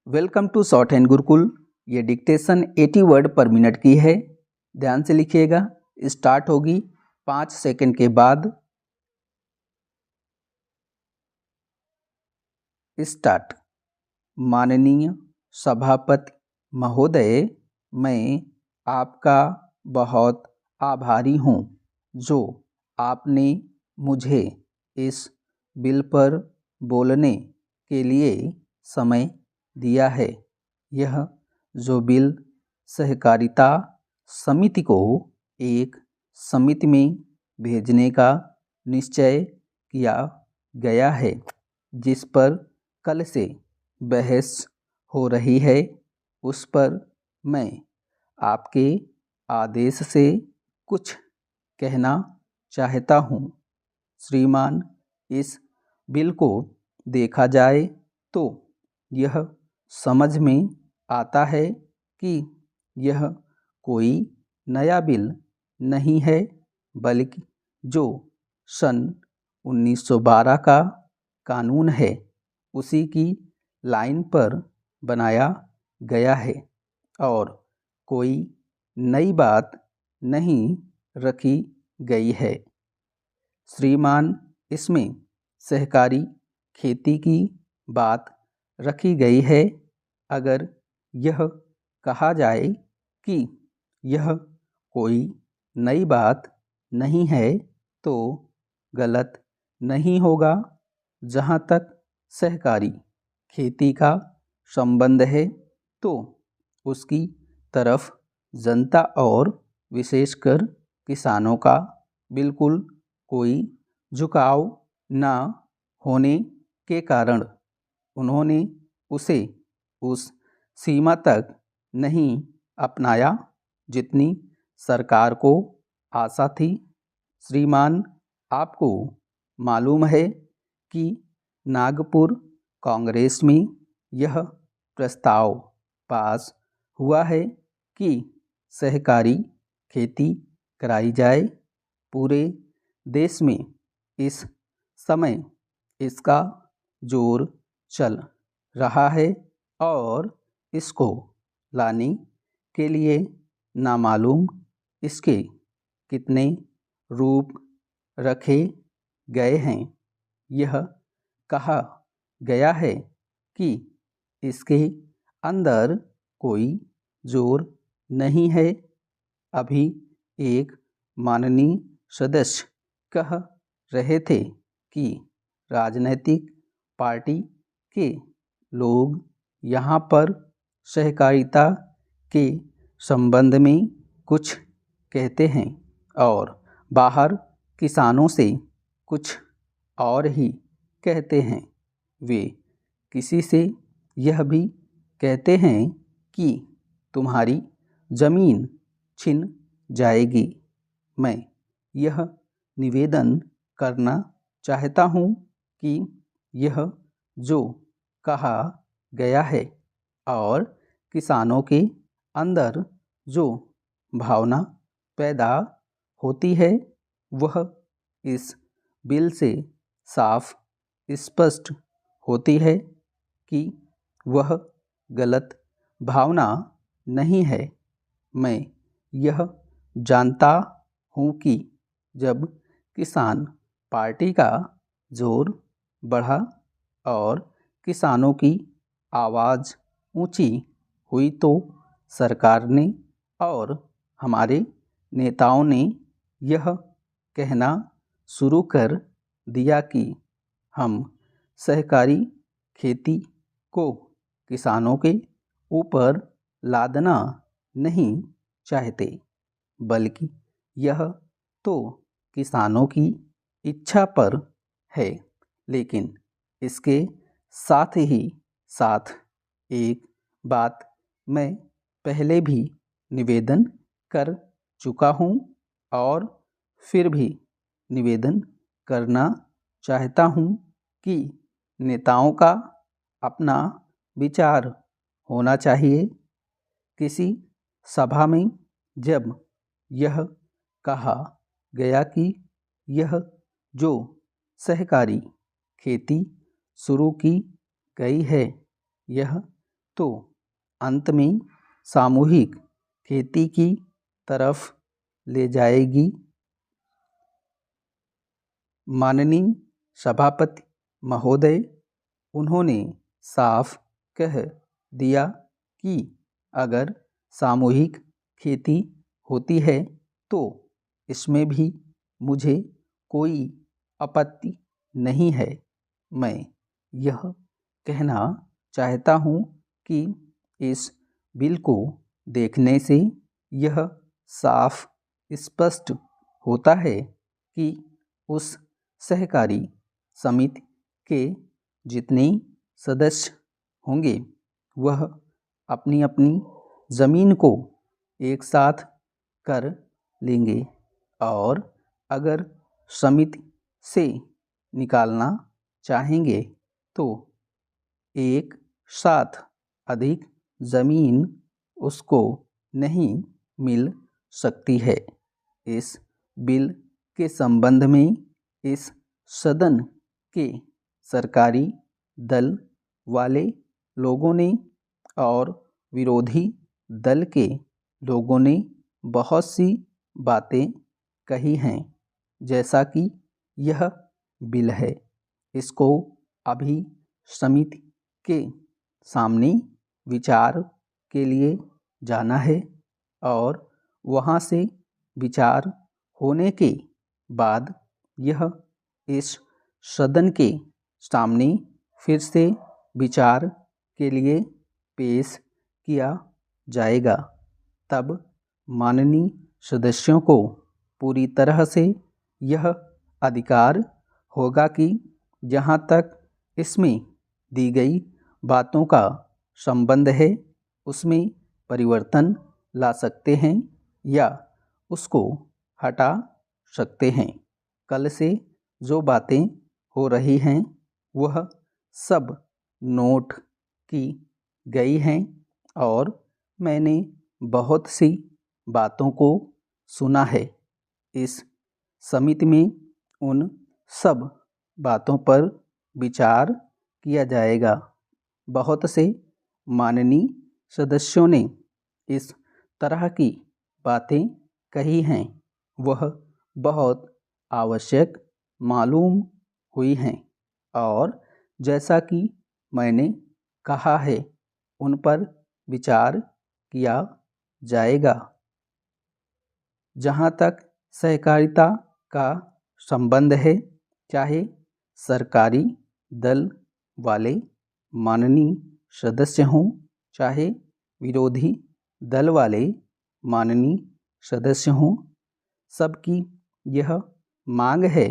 Welcome to shorthand Gurukul. ये dictation 80 word पर minute की है। ध्यान से लिखिएगा। स्टार्ट होगी 5 सेकंड के बाद। स्टार्ट। माननीय सभापति महोदय, मैं आपका बहुत आभारी हूँ जो आपने मुझे इस बिल पर बोलने के लिए समय दिया है। यह जो बिल सहकारिता समिति को एक समिति में भेजने का निश्चय किया गया है, जिस पर कल से बहस हो रही है, उस पर मैं आपके आदेश से कुछ कहना चाहता हूँ। श्रीमान, इस बिल को देखा जाए तो यह समझ में आता है कि यह कोई नया बिल नहीं है, बल्कि जो सन 1912 का कानून है उसी की लाइन पर बनाया गया है और कोई नई बात नहीं रखी गई है। श्रीमान, इसमें सहकारी खेती की बात रखी गई है। अगर यह कहा जाए कि यह कोई नई बात नहीं है तो गलत नहीं होगा। जहाँ तक सहकारी खेती का संबंध है तो उसकी तरफ जनता और विशेषकर किसानों का बिल्कुल कोई झुकाव न होने के कारण उन्होंने उसे उस सीमा तक नहीं अपनाया जितनी सरकार को आशा थी। श्रीमान, आपको मालूम है कि नागपुर कांग्रेस में यह प्रस्ताव पास हुआ है कि सहकारी खेती कराई जाए। पूरे देश में इस समय इसका जोर चल रहा है और इसको लाने के लिए नामालूम इसके कितने रूप रखे गए हैं। यह कहा गया है कि इसके अंदर कोई जोर नहीं है। अभी एक माननीय सदस्य कह रहे थे कि राजनीतिक पार्टी के लोग यहाँ पर सहकारिता के संबंध में कुछ कहते हैं और बाहर किसानों से कुछ और ही कहते हैं। वे किसी से यह भी कहते हैं कि तुम्हारी जमीन छिन जाएगी। मैं यह निवेदन करना चाहता हूँ कि यह जो कहा गया है और किसानों के अंदर जो भावना पैदा होती है वह इस बिल से साफ स्पष्ट होती है कि वह गलत भावना नहीं है। मैं यह जानता हूँ कि जब किसान पार्टी का जोर बढ़ा और किसानों की आवाज़ ऊंची हुई तो सरकार ने और हमारे नेताओं ने यह कहना शुरू कर दिया कि हम सहकारी खेती को किसानों के ऊपर लादना नहीं चाहते, बल्कि यह तो किसानों की इच्छा पर है। लेकिन इसके साथ ही साथ एक बात मैं पहले भी निवेदन कर चुका हूँ और फिर भी निवेदन करना चाहता हूँ कि नेताओं का अपना विचार होना चाहिए। किसी सभा में जब यह कहा गया कि यह जो सहकारी खेती शुरू की गई है, यह तो अंत में सामूहिक खेती की तरफ ले जाएगी। माननीय सभापति महोदय, उन्होंने साफ कह दिया कि अगर सामूहिक खेती होती है तो इसमें भी मुझे कोई आपत्ति नहीं है। मैं यह कहना चाहता हूँ कि इस बिल को देखने से यह साफ स्पष्ट होता है कि उस सहकारी समिति के जितने सदस्य होंगे वह अपनी अपनी ज़मीन को एक साथ कर लेंगे और अगर समिति से निकालना चाहेंगे तो एक साथ अधिक ज़मीन उसको नहीं मिल सकती है। इस बिल के संबंध में इस सदन के सरकारी दल वाले लोगों ने और विरोधी दल के लोगों ने बहुत सी बातें कही हैं। जैसा कि यह बिल है, इसको अभी समिति के सामने विचार के लिए जाना है और वहाँ से विचार होने के बाद यह इस सदन के सामने फिर से विचार के लिए पेश किया जाएगा। तब माननीय सदस्यों को पूरी तरह से यह अधिकार होगा कि जहाँ तक इसमें दी गई बातों का संबंध है उसमें परिवर्तन ला सकते हैं या उसको हटा सकते हैं। कल से जो बातें हो रही हैं वह सब नोट की गई हैं और मैंने बहुत सी बातों को सुना है। इस समिति में उन सब बातों पर विचार किया जाएगा। बहुत से माननीय सदस्यों ने इस तरह की बातें कही हैं, वह बहुत आवश्यक मालूम हुई हैं और जैसा कि मैंने कहा है उन पर विचार किया जाएगा। जहाँ तक सहकारिता का संबंध है, चाहे सरकारी दल वाले माननीय सदस्य हों, चाहे विरोधी दल वाले माननीय सदस्य हों, सबकी यह मांग है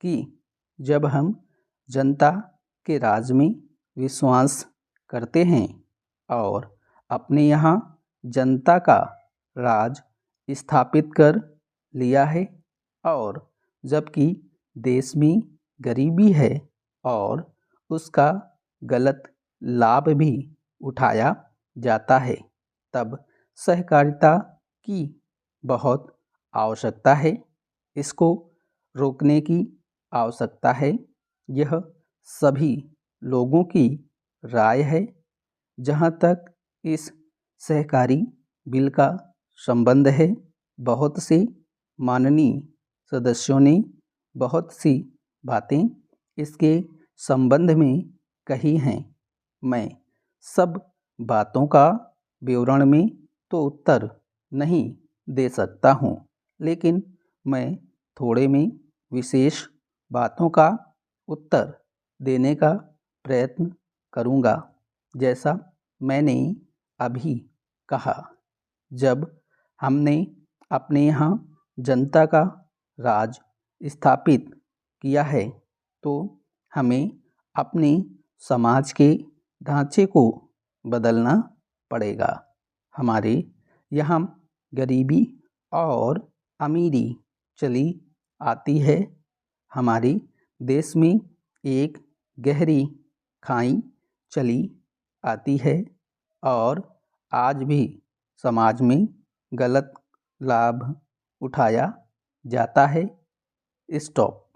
कि जब हम जनता के राज में विश्वास करते हैं और अपने यहाँ जनता का राज स्थापित कर लिया है और जबकि देश में गरीबी है और उसका गलत लाभ भी उठाया जाता है, तब सहकारिता की बहुत आवश्यकता है। इसको रोकने की आवश्यकता है। यह सभी लोगों की राय है। जहाँ तक इस सहकारी बिल का संबंध है, बहुत से माननीय सदस्यों ने बहुत सी बातें इसके संबंध में कही हैं। मैं सब बातों का विवरण में तो उत्तर नहीं दे सकता हूँ, लेकिन मैं थोड़े में विशेष बातों का उत्तर देने का प्रयत्न करूँगा। जैसा मैंने अभी कहा, जब हमने अपने यहाँ जनता का राज स्थापित किया है तो हमें अपने समाज के ढांचे को बदलना पड़ेगा। हमारे यहाँ गरीबी और अमीरी चली आती है। हमारे देश में एक गहरी खाई चली आती है और आज भी समाज में गलत लाभ उठाया जाता है। स्टॉप।